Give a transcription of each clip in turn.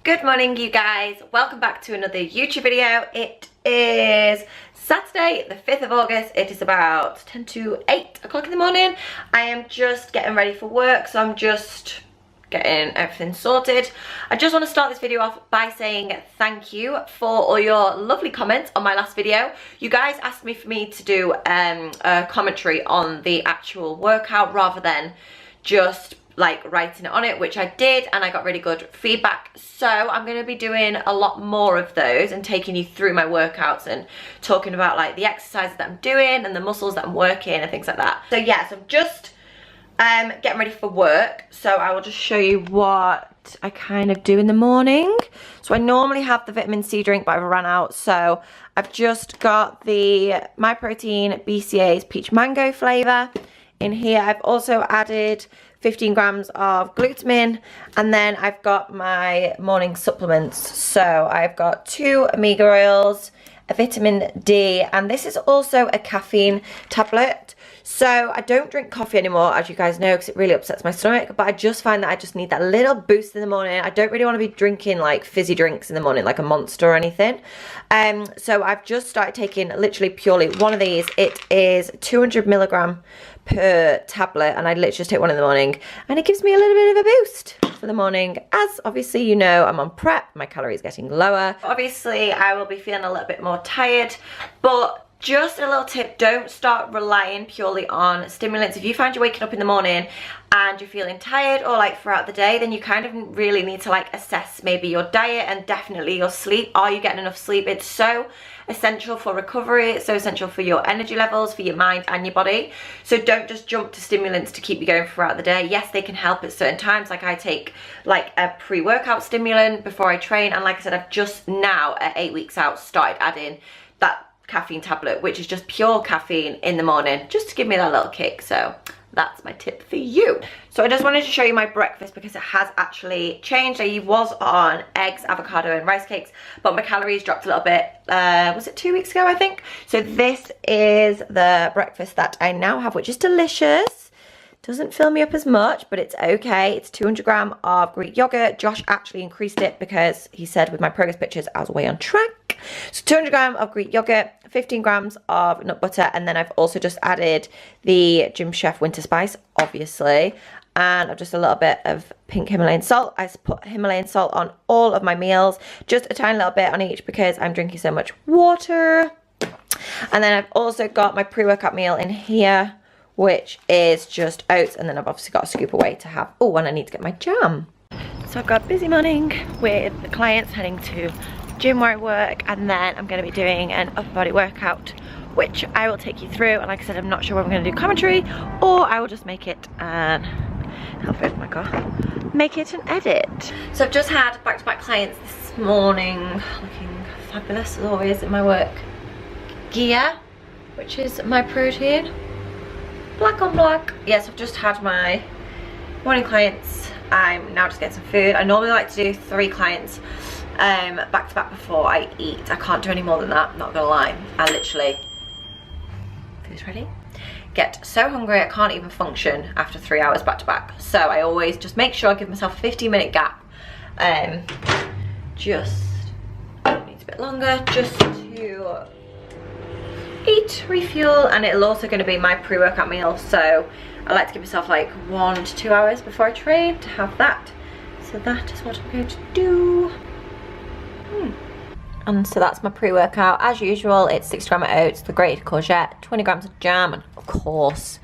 Good morning, you guys. Welcome back to another YouTube video. It is Saturday, the 5th of August. It is about 10 to 8 o'clock in the morning. I am just getting ready for work, so I'm just getting everything sorted. I just want to start this video off by saying thank you for all your lovely comments on my last video. You guys asked me to do a commentary on the actual workout rather than just like writing it on it, which I did, and I got really good feedback. So I'm going to be doing a lot more of those and taking you through my workouts and talking about like the exercises that I'm doing and the muscles that I'm working and things like that. So yeah, so I'm just getting ready for work, so I will just show you what I kind of do in the morning. So I normally have the vitamin C drink, but I've run out, so I've just got the My Protein BCA's peach mango flavor in here. I've also added 15 grams of glutamine, and then I've got my morning supplements. So I've got 2 omega oils, a vitamin D, and this is also a caffeine tablet. So I don't drink coffee anymore, as you guys know, because it really upsets my stomach, but I just find that I just need that little boost in the morning. I don't really want to be drinking like fizzy drinks in the morning, like a Monster or anything. So I've just started taking literally purely one of these. It is 200 milligram per tablet, and I literally just take one in the morning, and it gives me a little bit of a boost for the morning. As obviously you know, I'm on prep, my calories getting lower. Obviously I will be feeling a little bit more tired, but just a little tip, don't start relying purely on stimulants. If you find you're waking up in the morning and you're feeling tired or like throughout the day, then you kind of really need to like assess maybe your diet and definitely your sleep. Are you getting enough sleep? It's so essential for recovery. It's so essential for your energy levels, for your mind and your body. So don't just jump to stimulants to keep you going throughout the day. Yes, they can help at certain times. Like I take like a pre-workout stimulant before I train, and like I said, I've just now at 8 weeks out started adding that caffeine tablet, which is just pure caffeine in the morning, just to give me that little kick. So that's my tip for you. So I just wanted to show you my breakfast because it has actually changed. I was on eggs, avocado and rice cakes, but my calories dropped a little bit. Was it 2 weeks ago, I think? So this is the breakfast that I now have, which is delicious. Doesn't fill me up as much, but it's okay. It's 200 grams of Greek yogurt. Josh actually increased it because he said with my progress pictures I was way on track. So 200 grams of Greek yogurt, 15 grams of nut butter, and then I've also just added the Gym Chef winter spice, obviously, and just a little bit of pink Himalayan salt. I put Himalayan salt on all of my meals, just a tiny little bit on each because I'm drinking so much water. And then I've also got my pre-workout meal in here, which is just oats, and then I've obviously got a scoop away to have. Oh, and I need to get my jam. So I've got a busy morning with the clients, heading to gym where I work, and then I'm going to be doing an upper body workout, which I will take you through. And like I said, I'm not sure whether I'm going to do commentary or I will just make it and help open my car, make it an edit. So I've just had back-to-back clients this morning, looking fabulous as always in my work gear, which is My Protein. Black on black. Yes, I've just had my morning clients. I'm now just getting some food. I normally like to do 3 clients back to back before I eat. I can't do any more than that, not gonna lie. I literally, food's ready, get so hungry I can't even function after 3 hours back to back. So I always just make sure I give myself a 15-minute gap. Just needs a bit longer just to eat, refuel, and it'll also going to be my pre-workout meal, so I like to give myself like 1 to 2 hours before I train to have that. So that is what I'm going to do. And so that's my pre-workout. As usual, it's 60 grams of oats, the grated courgette, 20 grams of jam, and of course,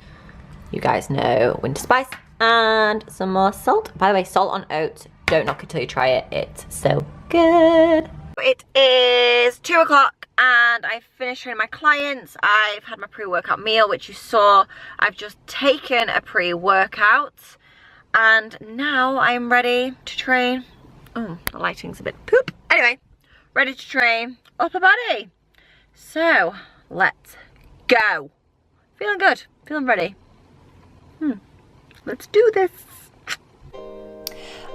you guys know, winter spice, and some more salt. By the way, salt on oats, don't knock it till you try it. It's so good. It is 2 o'clock and I finished training my clients. I've had my pre-workout meal, which you saw. I've just taken a pre-workout and now I'm ready to train. Oh, the lighting's a bit poop. Anyway, ready to train upper body. So let's go. Feeling good, feeling ready. Let's do this.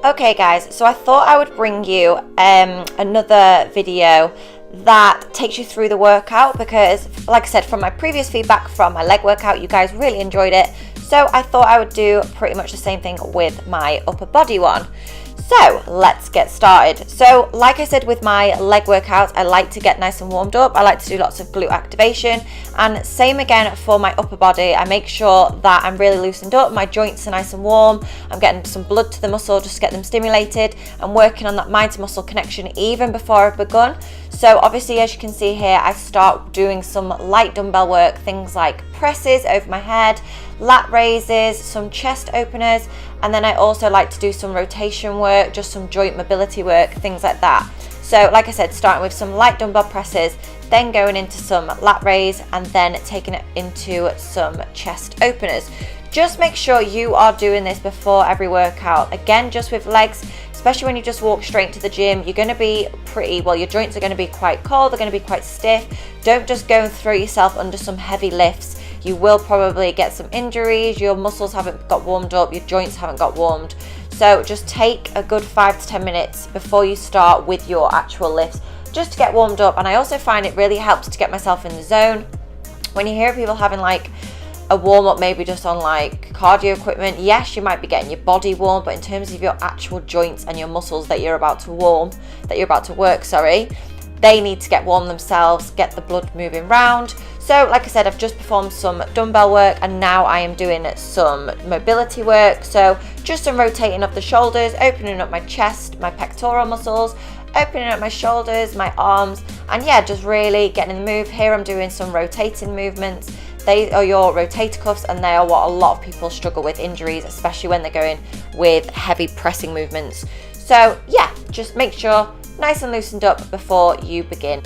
Okay guys, so I thought I would bring you another video that takes you through the workout because, like I said, from my previous feedback from my leg workout, you guys really enjoyed it. So I thought I would do pretty much the same thing with my upper body one. So let's get started. So like I said with my leg workouts, I like to get nice and warmed up. I like to do lots of glute activation, and same again for my upper body. I make sure that I'm really loosened up, my joints are nice and warm, I'm getting some blood to the muscle just to get them stimulated. I'm working on that mind to muscle connection even before I've begun. So obviously, as you can see here, I start doing some light dumbbell work, things like presses over my head, lat raises, some chest openers, and then I also like to do some rotation work, just some joint mobility work, things like that. So like I said, starting with some light dumbbell presses, then going into some lat raise, and then taking it into some chest openers. Just make sure you are doing this before every workout. Again, just with legs, especially when you just walk straight to the gym, you're going to be your joints are going to be quite cold, they're going to be quite stiff. Don't just go and throw yourself under some heavy lifts. You will probably get some injuries, your muscles haven't got warmed up, your joints haven't got warmed. So just take a good 5 to 10 minutes before you start with your actual lifts, just to get warmed up. And I also find it really helps to get myself in the zone. When you hear people having like a warm up, maybe just on like cardio equipment, yes, you might be getting your body warm, but in terms of your actual joints and your muscles that you're about to work, they need to get warm themselves, get the blood moving round. So like I said, I've just performed some dumbbell work, and now I am doing some mobility work. So just some rotating of the shoulders, opening up my chest, my pectoral muscles, opening up my shoulders, my arms, and yeah, just really getting in the move. Here I'm doing some rotating movements. They are your rotator cuffs, and they are what a lot of people struggle with injuries, especially when they're going with heavy pressing movements. So yeah, just make sure nice and loosened up before you begin.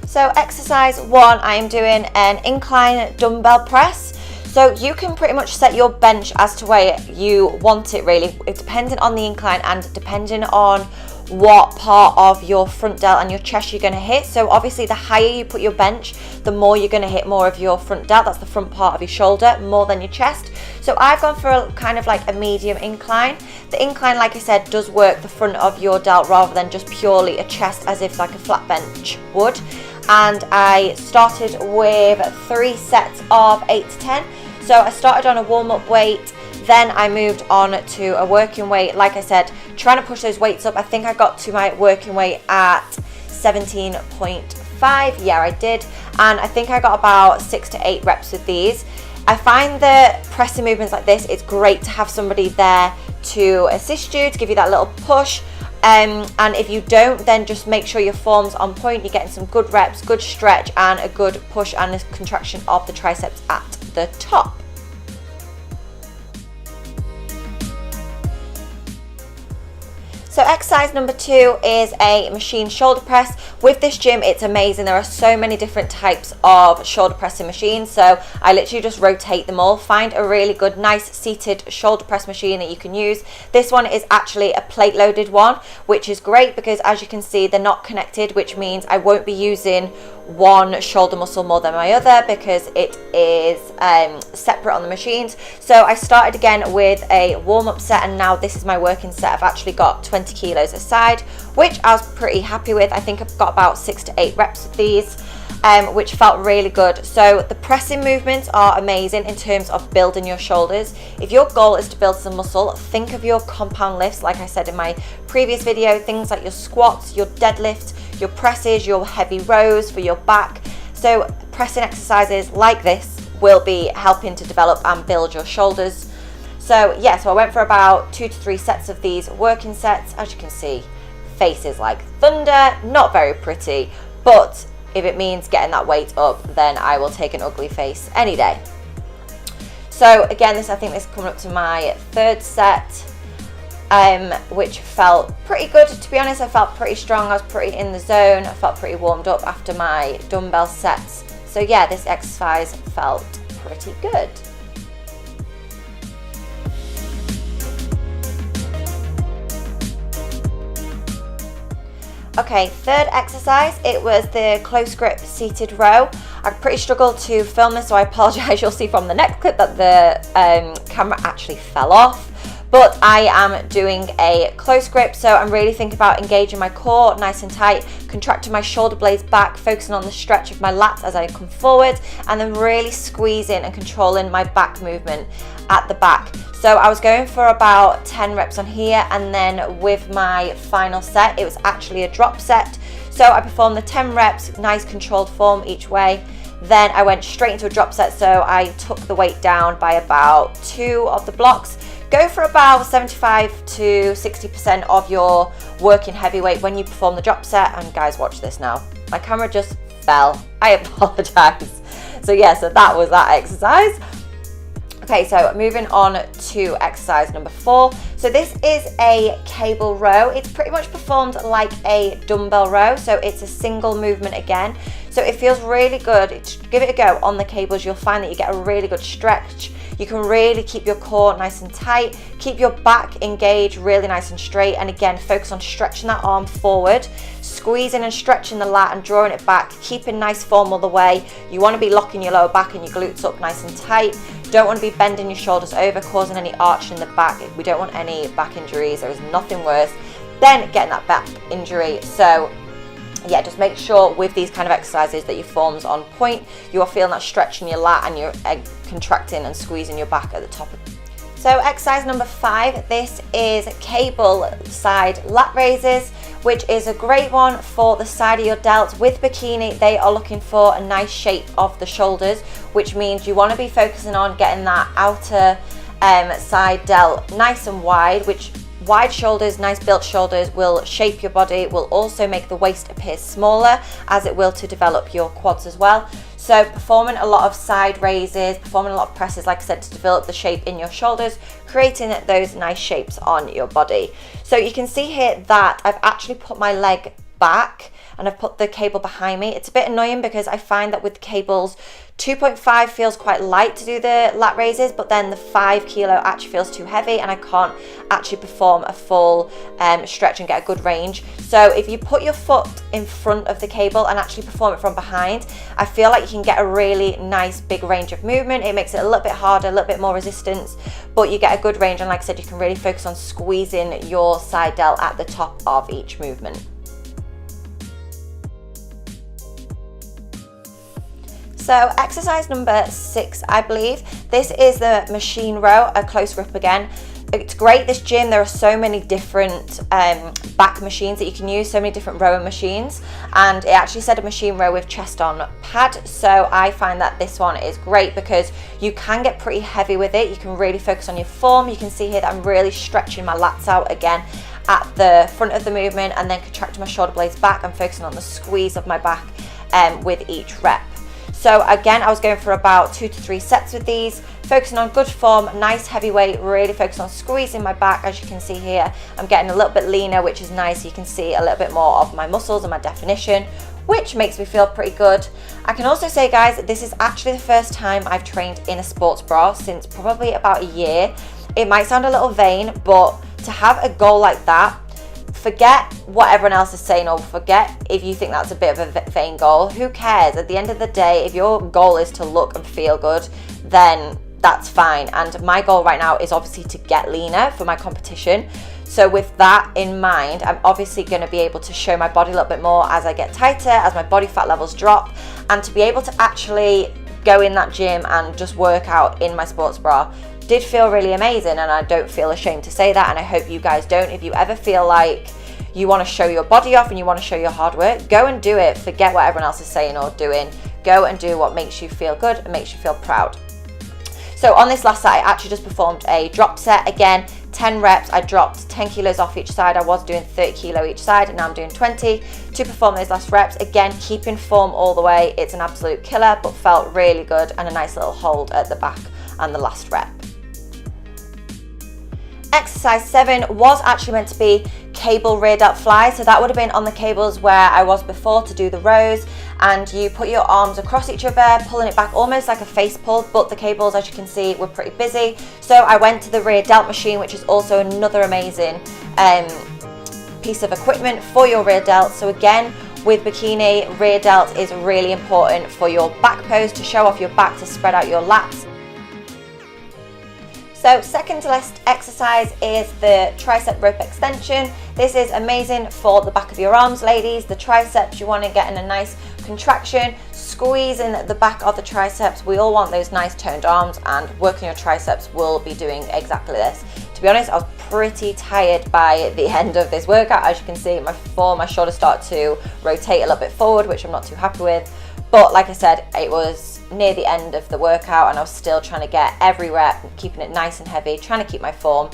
So exercise 1, I am doing an incline dumbbell press. So you can pretty much set your bench as to where you want it really. It's dependent on the incline and depending on what part of your front delt and your chest you're going to hit. So obviously the higher you put your bench, the more you're going to hit more of your front delt. That's the front part of your shoulder, more than your chest. So I've gone for a kind of like a medium incline. The incline, like I said, does work the front of your delt rather than just purely a chest as if like a flat bench would. And I started with 3 sets of 8 to 10. So I started on a warm-up weight, then I moved on to a working weight. Like I said, trying to push those weights up. I think I got to my working weight at 17.5. Yeah, I did. And I think I got about 6 to 8 reps with these. I find that pressing movements like this, it's great to have somebody there to assist you, to give you that little push. And if you don't, then just make sure your form's on point. You're getting some good reps, good stretch, and a good push and a contraction of the triceps at the top. So exercise number 2 is a machine shoulder press. With this gym, it's amazing. There are so many different types of shoulder pressing machines. So I literally just rotate them all. Find a really good, nice seated shoulder press machine that you can use. This one is actually a plate loaded one, which is great because as you can see, they're not connected, which means I won't be using one shoulder muscle more than my other because it is separate on the machines. So I started again with a warm-up set, and now this is my working set. I've actually got 20 kilos aside, which I was pretty happy with. I think I've got about 6 to 8 reps of these, which felt really good. So the pressing movements are amazing in terms of building your shoulders. If your goal is to build some muscle, think of your compound lifts, like I said in my previous video, things like your squats, your deadlifts, your presses, your heavy rows for your back. So pressing exercises like this will be helping to develop and build your shoulders. So yeah, so I went for about 2 to 3 sets of these working sets. As you can see, faces like thunder, not very pretty, but if it means getting that weight up, then I will take an ugly face any day. So again, I think this is coming up to my 3rd set, which felt pretty good, to be honest. I felt pretty strong, I was pretty in the zone, I felt pretty warmed up after my dumbbell sets. So yeah, this exercise felt pretty good. Okay, 3rd exercise, it was the close grip seated row. I pretty struggled to film this, so I apologize. You'll see from the next clip that the camera actually fell off. but I am doing a close grip, so I'm really thinking about engaging my core nice and tight, contracting my shoulder blades back, focusing on the stretch of my lats as I come forward, and then really squeezing and controlling my back movement at the back. So I was going for about 10 reps on here, and then with my final set, it was actually a drop set. So I performed the 10 reps, nice controlled form each way. Then I went straight into a drop set, so I took the weight down by about 2 of the blocks. Go for about 75 to 60% of your working heavyweight when you perform the drop set. And guys, watch this now. My camera just fell. I apologize. So yeah, so that was that exercise. Okay, so moving on to exercise number 4. So this is a cable row. It's pretty much performed like a dumbbell row. So it's a single movement again. So it feels really good. Give it a go on the cables. You'll find that you get a really good stretch. You can really keep your core nice and tight, keep your back engaged really nice and straight, and again, focus on stretching that arm forward, squeezing and stretching the lat and drawing it back, keeping nice form all the way. You want to be locking your lower back and your glutes up nice and tight. Don't want to be bending your shoulders over, causing any arch in the back. We don't want any back injuries. There is nothing worse than getting that back injury. So yeah, just make sure with these kind of exercises that your form's on point. You are feeling that stretch in your lat and you're contracting and squeezing your back at the top. So exercise number 5, this is cable side lat raises, which is a great one for the side of your delt. With bikini, they are looking for a nice shape of the shoulders, which means you want to be focusing on getting that outer side delt nice and wide, which wide shoulders, nice built shoulders will shape your body, will also make the waist appear smaller, as it will to develop your quads as well. So performing a lot of side raises, performing a lot of presses, like I said, to develop the shape in your shoulders, creating those nice shapes on your body. So you can see here that I've actually put my leg back and I've put the cable behind me. It's a bit annoying because I find that with cables, 2.5 feels quite light to do the lat raises, but then the 5 kilo actually feels too heavy and I can't actually perform a full stretch and get a good range. So if you put your foot in front of the cable and actually perform it from behind, I feel like you can get a really nice big range of movement. It makes it a little bit harder, a little bit more resistance, but you get a good range, and like I said, you can really focus on squeezing your side delt at the top of each movement. So exercise number 6, I believe. This is the machine row, a close grip again. It's great, this gym, there are so many different back machines that you can use, so many different rowing machines, and it actually said a machine row with chest on pad. So I find that this one is great because you can get pretty heavy with it. You can really focus on your form. You can see here that I'm really stretching my lats out again at the front of the movement, and then contracting my shoulder blades back. I'm focusing on the squeeze of my back with each rep. So again, I was going for about 2 to 3 sets with these, focusing on good form, nice heavy weight, really focus on squeezing my back. As you can see here, I'm getting a little bit leaner, which is nice. You can see a little bit more of my muscles and my definition, which makes me feel pretty good. I can also say, guys, this is actually the first time I've trained in a sports bra since probably about a year. It might sound a little vain, but to have a goal like that, forget what everyone else is saying, or forget if you think that's a bit of a vain goal. Who cares? At the end of the day, if your goal is to look and feel good, then that's fine. And my goal right now is obviously to get leaner for my competition. So with that in mind, I'm obviously going to be able to show my body a little bit more as I get tighter, as my body fat levels drop, and to be able to actually go in that gym and just work out in my sports bra did feel really amazing, and I don't feel ashamed to say that, and I hope you guys don't. If you ever feel like you want to show your body off and you want to show your hard work, go and do it. Forget what everyone else is saying or doing. Go and do what makes you feel good and makes you feel proud. So on this last set, I actually just performed a drop set. Again, 10 reps, I dropped 10 kilos off each side. I was doing 30 kilo each side, and now I'm doing 20 to perform those last reps. Again, keeping form all the way. It's an absolute killer, but felt really good, and a nice little hold at the back and the last rep. Exercise 7 was actually meant to be cable rear delt fly, so that would have been on the cables where I was before to do the rows, and you put your arms across each other, pulling it back almost like a face pull, but the cables, as you can see, were pretty busy. So I went to the rear delt machine, which is also another amazing piece of equipment for your rear delt. So again, with bikini, rear delt is really important for your back pose, to show off your back, to spread out your lats. So second to last exercise is the tricep rope extension. This is amazing for the back of your arms, ladies. The triceps, you want to get in a nice contraction, squeezing the back of the triceps. We all want those nice toned arms, and working your triceps will be doing exactly this. To be honest, I was pretty tired by the end of this workout. As you can see, my shoulders start to rotate a little bit forward, which I'm not too happy with. But like I said, it was near the end of the workout and I was still trying to get every rep, keeping it nice and heavy, trying to keep my form.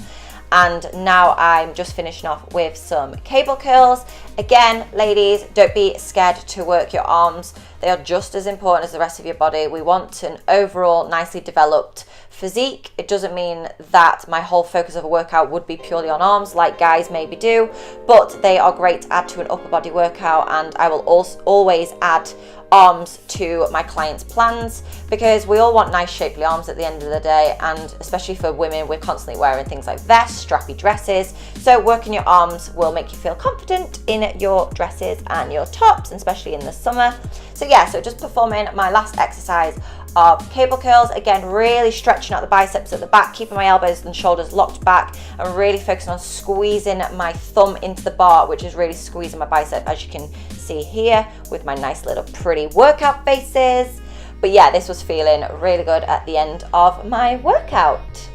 And now I'm just finishing off with some cable curls. Again, ladies, don't be scared to work your arms. They are just as important as the rest of your body. We want an overall nicely developed physique. It doesn't mean that my whole focus of a workout would be purely on arms like guys maybe do, but they are great to add to an upper body workout, and I will also always add arms to my clients' plans because we all want nice shapely arms at the end of the day, and especially for women, we're constantly wearing things like vests, strappy dresses, so working your arms will make you feel confident in your dresses and your tops, especially in the summer. So yeah, so just performing my last exercise of cable curls. Again, really stretching out the biceps at the back, keeping my elbows and shoulders locked back, and really focusing on squeezing my thumb into the bar, which is really squeezing my bicep, as you can see here with my nice little pretty workout faces. But yeah, this was feeling really good at the end of my workout.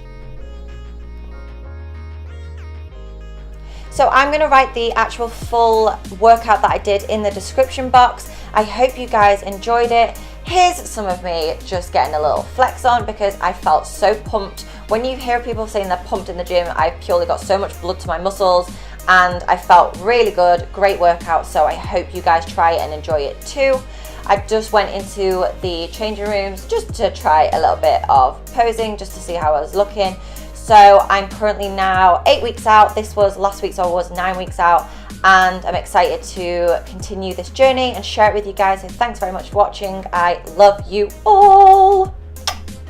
So I'm going to write the actual full workout that I did in the description box. I hope you guys enjoyed it. Here's some of me just getting a little flex on because I felt so pumped. When you hear people saying they're pumped in the gym, I purely got so much blood to my muscles and I felt really good, great workout. So I hope you guys try it and enjoy it too. I just went into the changing rooms just to try a little bit of posing, just to see how I was looking. So I'm currently now 8 weeks out. This was last week, so I was 9 weeks out. And I'm excited to continue this journey and share it with you guys. So thanks very much for watching. I love you all.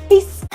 Peace.